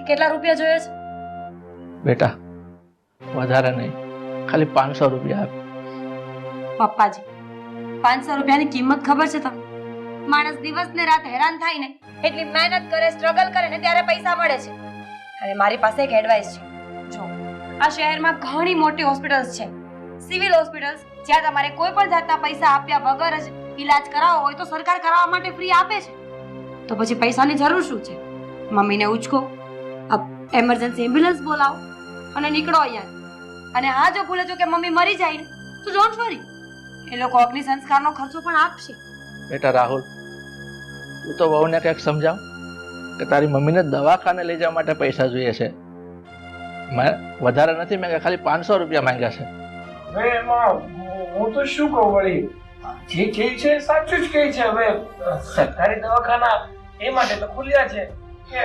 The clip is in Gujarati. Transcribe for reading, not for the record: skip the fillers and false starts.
કે કેટલા રૂપિયા જોઈએ છે? બેટા વધારે નહીં, ખાલી 500 રૂપિયા આપ. પપ્પાજી, 500 રૂપિયાની કિંમત ખબર છે તમને? માણસ દિવસ ને રાત હેરાન થાય ને, એટલી મહેનત કરે, સ્ટ્રગલ કરે ને ત્યારે પૈસા મળે છે. અને મારી પાસે એક એડવાઇસ છે. જો આ શહેરમાં ઘણી મોટી હોસ્પિટલ્સ છે, સિવિલ હોસ્પિટલ્સ, જ્યાં તમારે કોઈ પણ જાતના પૈસા આપ્યા વગર જ ઈલાજ કરાવવો હોય તો સરકાર કરાવવા માટે ફ્રી આપે છે. તો પછી પૈસાની જરૂર શું છે? મમ્મીને ઉચકો, એમરજન્સી એમ્બ્યુલન્સ બોલાવો અને નીકળો અહીંયા. અને હા, જો ભૂલે જો કે મમ્મી મરી જાય ને તો ડોન્ટ વરી, એ લોકો અગ્નિ સંસ્કારનો ખર્ચો પણ આપશે. બેટા રાહુલ, તું તો વહુને કંઈક સમજાવ કે તારી મમ્મીને દવાખાને લઈ જવા માટે પૈસા જોઈએ છે. મેં વધારે નથી માંગ્યા, ખાલી 500 રૂપિયા માંગ્યા છે. હવે એમાં હું તો શું કહું વળી, જે કહે છે સાચું જ કહે છે. હવે સરકારી દવાખાના એ માટે તો ખુલ્યા છે કે